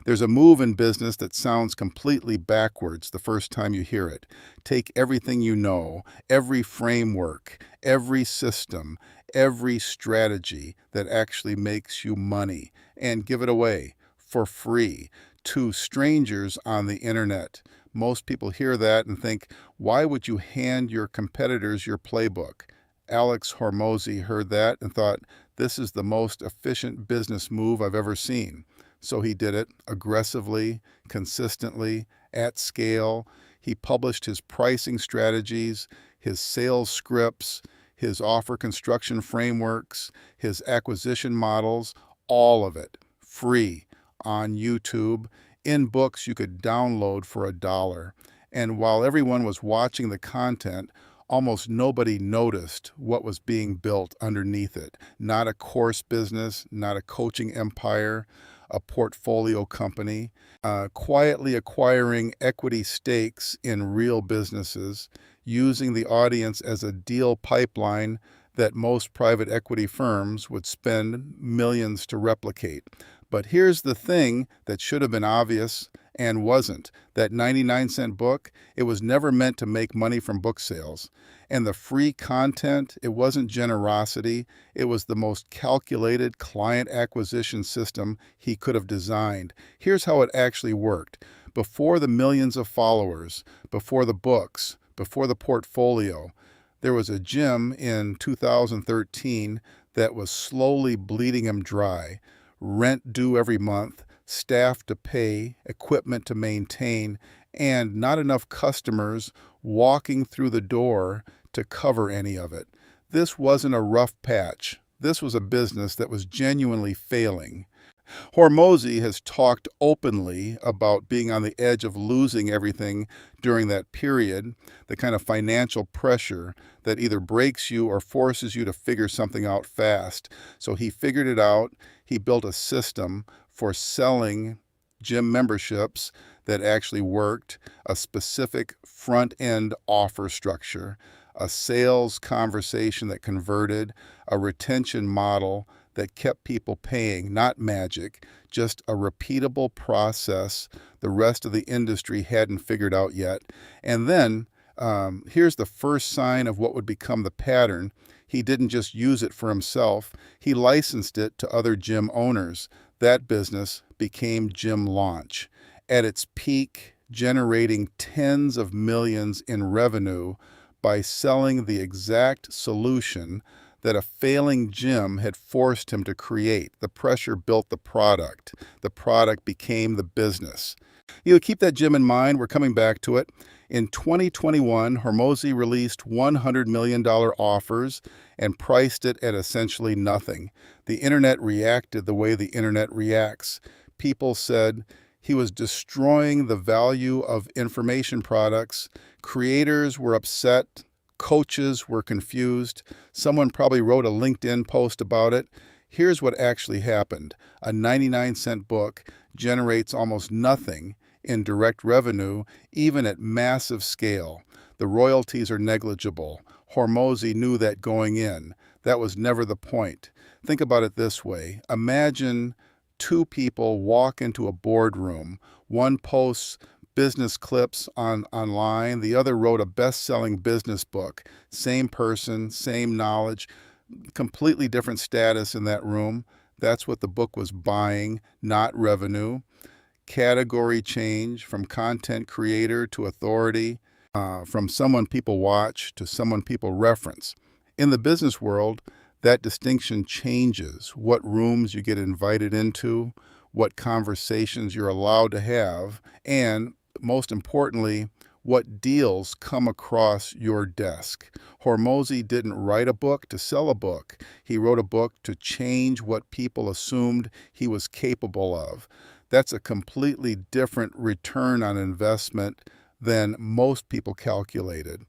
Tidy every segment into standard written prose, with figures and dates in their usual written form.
There's a move in business that sounds completely backwards the first time you hear it. Take everything you know, every framework, every system, every strategy that actually makes you money, and give it away for free to strangers on the internet. Most people hear that and think, why would you hand your competitors your playbook? Alex Hormozi heard that and thought, this is the most efficient business move I've ever seen. So he did it aggressively, consistently, at scale. He published his pricing strategies, his sales scripts, his offer construction frameworks, his acquisition models, all of it free on YouTube, in books you could download for $1. And while everyone was watching the content, almost nobody noticed what was being built underneath it. Not a course business, not a coaching empire, a portfolio company, quietly acquiring equity stakes in real businesses, using the audience as a deal pipeline that most private equity firms would spend millions to replicate. But here's the thing that should have been obvious and wasn't. That 99-cent book, it was never meant to make money from book sales. And the free content, it wasn't generosity. It was the most calculated client acquisition system he could have designed. Here's how it actually worked. Before the millions of followers, before the books, before the portfolio, there was a gym in 2013 that was slowly bleeding him dry. Rent due every month, staff to pay, equipment to maintain, and not enough customers walking through the door to cover any of it. This wasn't a rough patch. This was a business that was genuinely failing. Hormozi has talked openly about being on the edge of losing everything during that period, the kind of financial pressure that either breaks you or forces you to figure something out fast. So he figured it out. He built a system for selling gym memberships that actually worked, a specific front-end offer structure, a sales conversation that converted, a retention model that kept people paying, not magic, just a repeatable process the rest of the industry hadn't figured out yet. And then here's the first sign of what would become the pattern. He didn't just use it for himself, he licensed it to other gym owners. That business became Gym Launch. At its peak, generating tens of millions in revenue by selling the exact solution that a failing gym had forced him to create. The pressure built the product. The product became the business. You know, keep that gym in mind. We're coming back to it. In 2021, Hormozi released $100 million offers and priced it at essentially nothing. The internet reacted the way the internet reacts. People said he was destroying the value of information products. Creators were upset. Coaches were confused. Someone probably wrote a LinkedIn post about it. Here's what actually happened. A 99-cent book generates almost nothing in direct revenue, even at massive scale. The royalties are negligible. Hormozi knew that going in. That was never the point. Think about it this way. Imagine two people walk into a boardroom. One posts business clips online. The other wrote a best-selling business book. Same person, same knowledge, completely different status in that room. That's what the book was buying, not revenue. Category change from content creator to authority, from someone people watch to someone people reference. In the business world, that distinction changes what rooms you get invited into, what conversations you're allowed to have, and most importantly, what deals come across your desk. Hormozi didn't write a book to sell a book. He wrote a book to change what people assumed he was capable of. That's a completely different return on investment than most people calculated.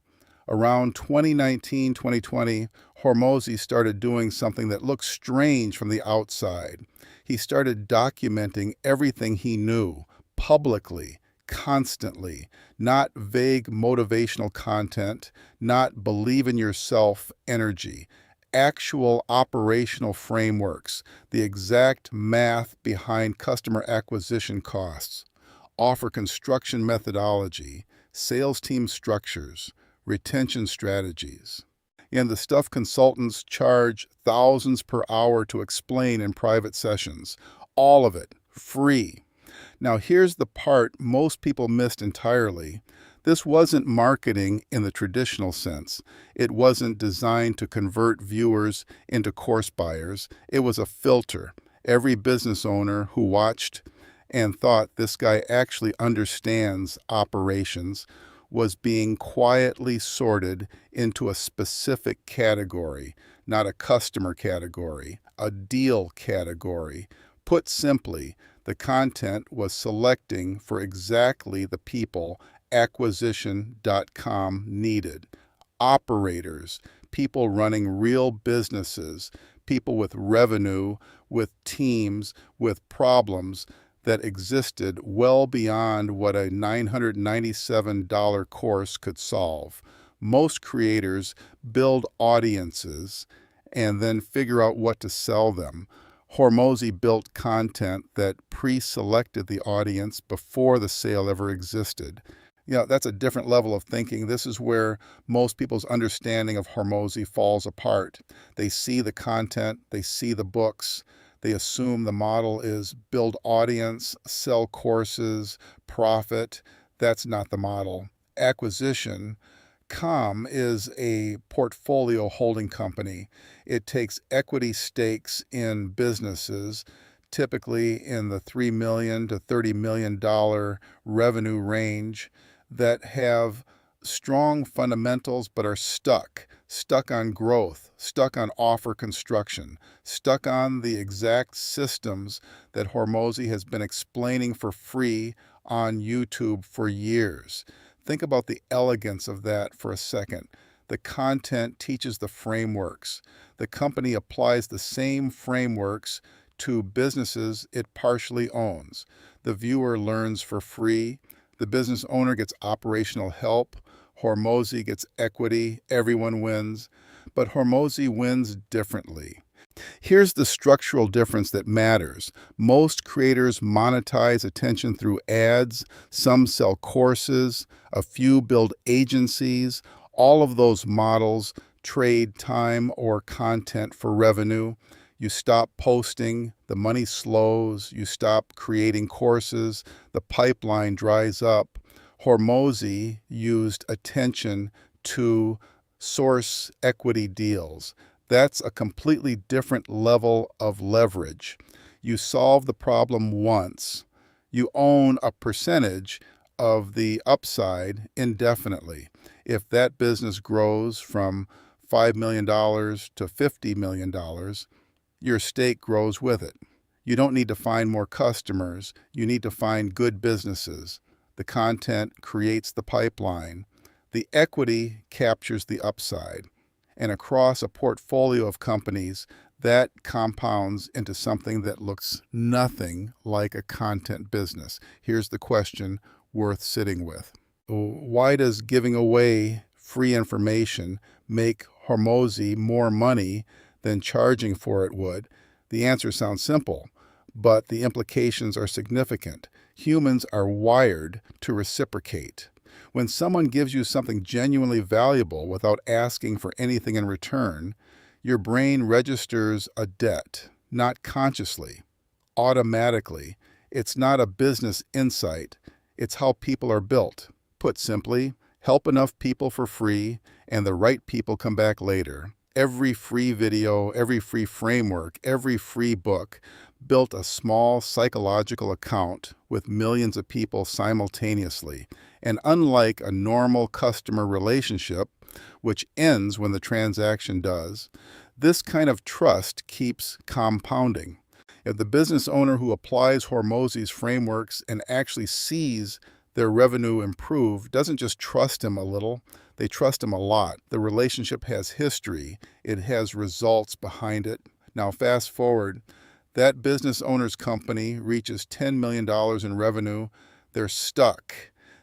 Around 2019, 2020, Hormozi started doing something that looked strange from the outside. He started documenting everything he knew publicly, constantly, not vague motivational content, not believe in yourself energy, actual operational frameworks, the exact math behind customer acquisition costs, offer construction methodology, sales team structures, retention strategies. And the stuff consultants charge thousands per hour to explain in private sessions. All of it, free. Now, here's the part most people missed entirely. This wasn't marketing in the traditional sense. It wasn't designed to convert viewers into course buyers. It was a filter. Every business owner who watched and thought this guy actually understands operations was being quietly sorted into a specific category, not a customer category, a deal category. Put simply, the content was selecting for exactly the people acquisition.com needed. Operators, people running real businesses, people with revenue, with teams, with problems that existed well beyond what a $997 course could solve. Most creators build audiences and then figure out what to sell them. Hormozi built content that pre-selected the audience before the sale ever existed. That's a different level of thinking. This is where most people's understanding of Hormozi falls apart. They see the content, they see the books, they assume the model is build audience, sell courses, profit. That's not the model. Acquisition. Com is a portfolio holding company. It takes equity stakes in businesses, typically in the $3 million to $30 million revenue range, that have strong fundamentals but are stuck on growth, stuck on offer construction, stuck on the exact systems that Hormozi has been explaining for free on YouTube for years. Think about the elegance of that for a second. The content teaches the frameworks. The company applies the same frameworks to businesses it partially owns. The viewer learns for free. The business owner gets operational help. Hormozi gets equity. Everyone wins. But Hormozi wins differently. Here's the structural difference that matters. Most creators monetize attention through ads, some sell courses, a few build agencies. All of those models trade time or content for revenue. You stop posting, the money slows, you stop creating courses, the pipeline dries up. Hormozi used attention to source equity deals. That's a completely different level of leverage. You solve the problem once. You own a percentage of the upside indefinitely. If that business grows from $5 million to $50 million, your stake grows with it. You don't need to find more customers. You need to find good businesses. The content creates the pipeline. The equity captures the upside. And across a portfolio of companies, that compounds into something that looks nothing like a content business. Here's the question worth sitting with. Why does giving away free information make Hormozi more money than charging for it would? The answer sounds simple, but the implications are significant. Humans are wired to reciprocate. When someone gives you something genuinely valuable without asking for anything in return, your brain registers a debt, not consciously, automatically. It's not a business insight. It's how people are built. Put simply, help enough people for free, and the right people come back later. Every free video, every free framework, every free book built a small psychological account with millions of people simultaneously. And unlike a normal customer relationship, which ends when the transaction does, this kind of trust keeps compounding. If the business owner who applies Hormozi's frameworks and actually sees their revenue improve doesn't just trust him a little, they trust him a lot. The relationship has history. It has results behind it. Now fast forward, that business owner's company reaches $10 million in revenue. They're stuck.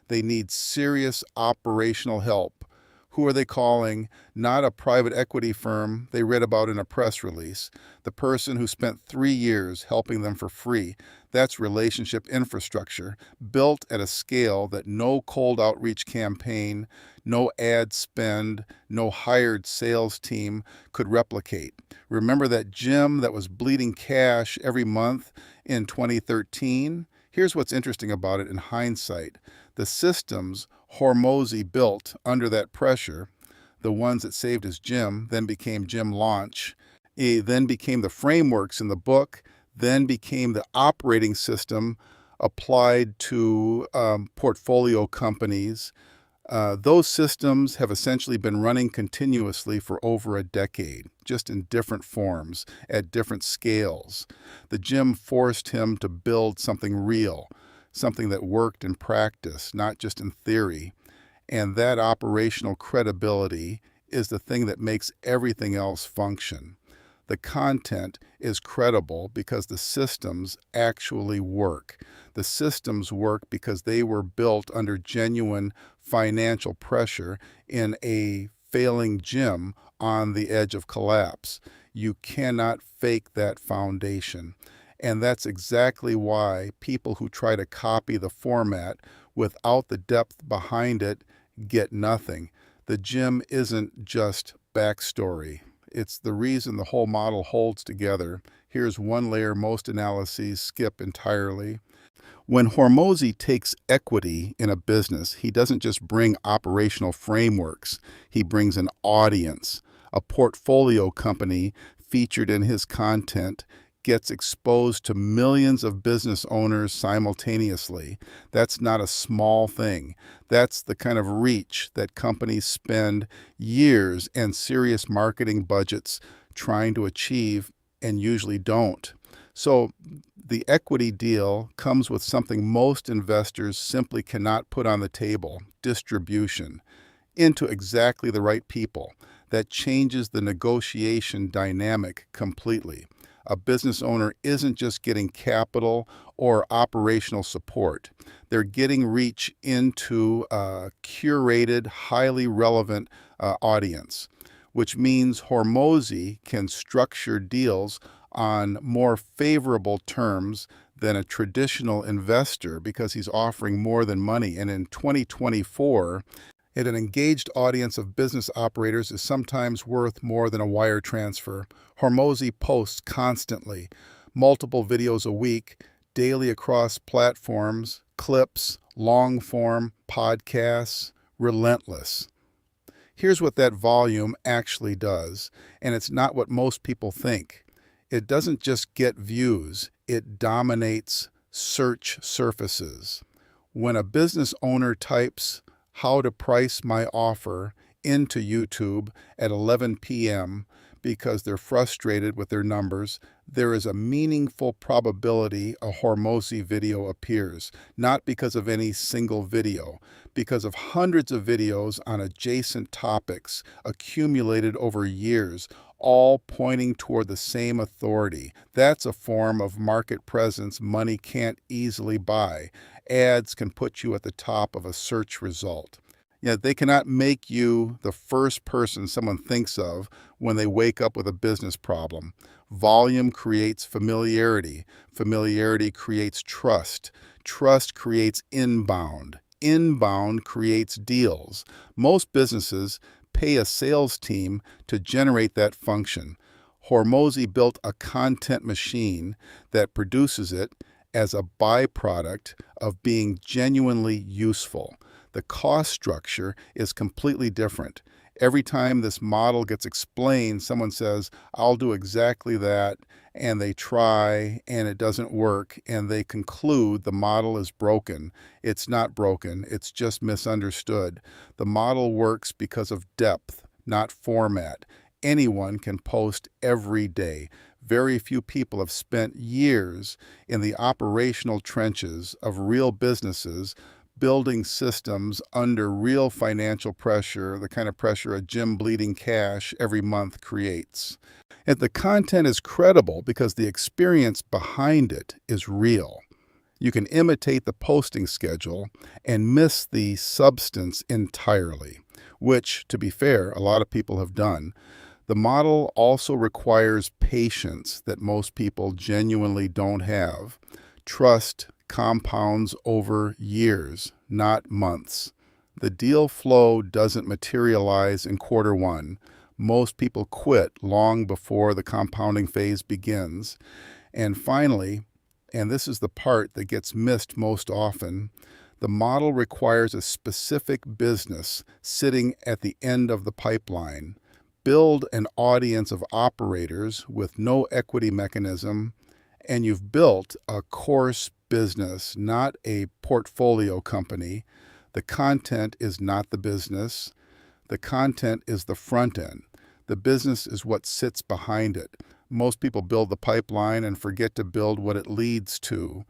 They need serious operational help. Who are they calling? Not a private equity firm they read about in a press release. The person who spent 3 years helping them for free. That's relationship infrastructure, built at a scale that no cold outreach campaign, no ad spend, no hired sales team could replicate. Remember that gym that was bleeding cash every month in 2013? Here's what's interesting about it in hindsight. The systems Hormozi built under that pressure, the ones that saved his gym, then became Gym Launch, then became the frameworks in the book, then became the operating system applied to portfolio companies. Those systems have essentially been running continuously for over a decade, just in different forms, at different scales. The gym forced him to build something real, something that worked in practice, not just in theory. And that operational credibility is the thing that makes everything else function. The content is credible because the systems actually work. The systems work because they were built under genuine financial pressure in a failing gym on the edge of collapse. You cannot fake that foundation. And that's exactly why people who try to copy the format without the depth behind it get nothing. The gym isn't just backstory. It's the reason the whole model holds together. Here's one layer most analyses skip entirely. When Hormozi takes equity in a business, he doesn't just bring operational frameworks, he brings an audience. A portfolio company featured in his content gets exposed to millions of business owners simultaneously. That's not a small thing. That's the kind of reach that companies spend years and serious marketing budgets trying to achieve and usually don't. So the equity deal comes with something most investors simply cannot put on the table: distribution into exactly the right people. That changes the negotiation dynamic completely. A business owner isn't just getting capital or operational support. They're getting reach into a curated, highly relevant audience, which means Hormozi can structure deals on more favorable terms than a traditional investor because he's offering more than money. And in 2024, an engaged audience of business operators is sometimes worth more than a wire transfer. Hormozi posts constantly, multiple videos a week, daily across platforms, clips, long form, podcasts, relentless. Here's what that volume actually does, and it's not what most people think. It doesn't just get views, it dominates search surfaces. When a business owner types "how to price my offer" into YouTube at 11 p.m. because they're frustrated with their numbers, there is a meaningful probability a Hormozi video appears, not because of any single video, because of hundreds of videos on adjacent topics accumulated over years, all pointing toward the same authority. That's a form of market presence money can't easily buy. Ads can put you at the top of a search result. Yet they cannot make you the first person someone thinks of when they wake up with a business problem. Volume creates familiarity. Familiarity creates trust. Trust creates inbound. Inbound creates deals. Most businesses pay a sales team to generate that function. Hormozi built a content machine that produces it as a byproduct of being genuinely useful. The cost structure is completely different. Every time this model gets explained, someone says, "I'll do exactly that," and they try, and it doesn't work, and they conclude the model is broken. It's not broken, it's just misunderstood. The model works because of depth, not format. Anyone can post every day. Very few people have spent years in the operational trenches of real businesses building systems under real financial pressure, the kind of pressure a gym bleeding cash every month creates. And the content is credible because the experience behind it is real. You can imitate the posting schedule and miss the substance entirely. which, to be fair, a lot of people have done. The model also requires patience that most people genuinely don't have. Trust compounds over years, not months. The deal flow doesn't materialize in quarter one. Most people quit long before the compounding phase begins. And finally, and this is the part that gets missed most often, the model requires a specific business sitting at the end of the pipeline. Build an audience of operators with no equity mechanism, and you've built a course business, not a portfolio company. The content is not the business. The content is the front end. The business is what sits behind it. Most people build the pipeline and forget to build what it leads to.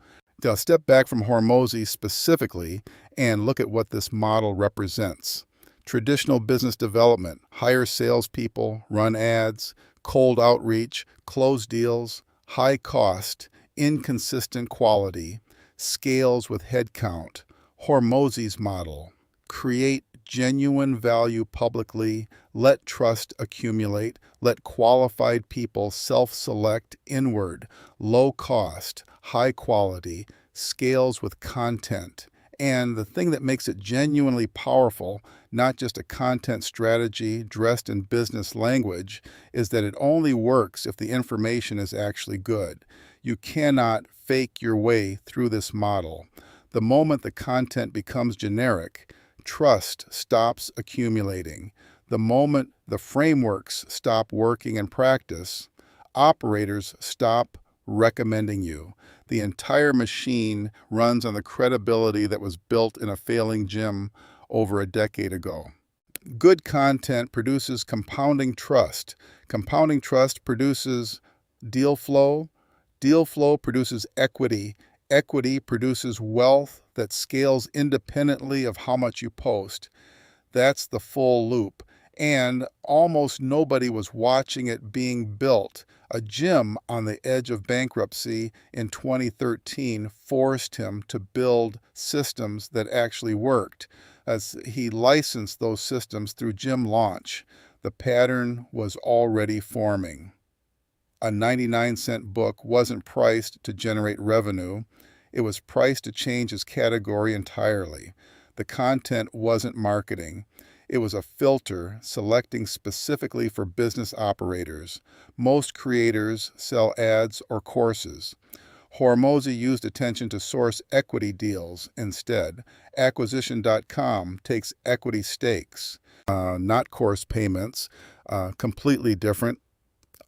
Now, step back from Hormozi specifically and look at what this model represents. Traditional business development: hire salespeople, run ads, cold outreach, close deals, high cost, inconsistent quality, scales with headcount. Hormozi's model: create genuine value publicly, let trust accumulate, let qualified people self-select inward, low cost, high quality, scales with content. And the thing that makes it genuinely powerful, not just a content strategy dressed in business language, is that it only works if the information is actually good. You cannot fake your way through this model. The moment the content becomes generic, trust stops accumulating. The moment the frameworks stop working in practice, operators stop recommending you. The entire machine runs on the credibility that was built in a failing gym over a decade ago. Good content produces compounding trust. Compounding trust produces deal flow. Deal flow produces equity. Equity produces wealth that scales independently of how much you post. That's the full loop. And almost nobody was watching it being built. A gym on the edge of bankruptcy in 2013 forced him to build systems that actually worked. As he licensed those systems through Gym Launch, the pattern was already forming. A 99-cent book wasn't priced to generate revenue. It was priced to change his category entirely. The content wasn't marketing. It was a filter selecting specifically for business operators. Most creators sell ads or courses. Hormozi used attention to source equity deals instead. Acquisition.com takes equity stakes, not course payments, completely different.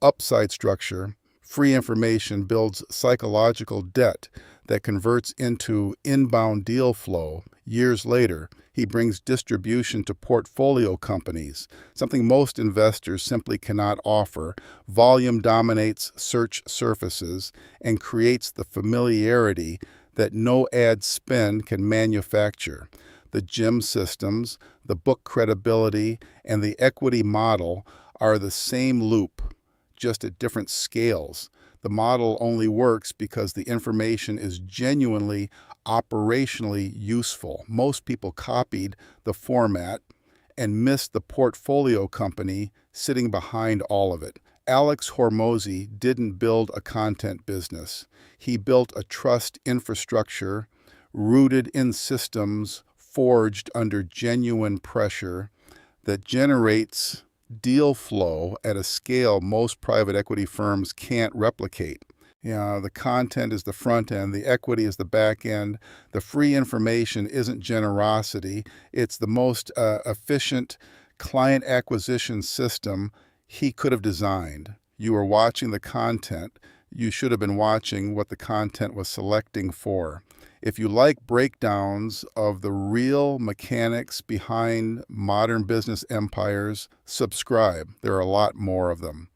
Upside structure. Free information builds psychological debt that converts into inbound deal flow. Years later, he brings distribution to portfolio companies, something most investors simply cannot offer. Volume dominates search surfaces and creates the familiarity that no ad spend can manufacture. The gym systems, the book credibility, and the equity model are the same loop, just at different scales. The model only works because the information is genuinely operationally useful. Most people copied the format and missed the portfolio company sitting behind all of it. Alex Hormozi didn't build a content business. He built a trust infrastructure rooted in systems forged under genuine pressure that generates deal flow at a scale most private equity firms can't replicate. The content is the front end, the equity is the back end. The free information isn't generosity. It's the most efficient client acquisition system he could have designed. You were watching the content. You should have been watching what the content was selecting for. If you like breakdowns of the real mechanics behind modern business empires, subscribe. There are a lot more of them.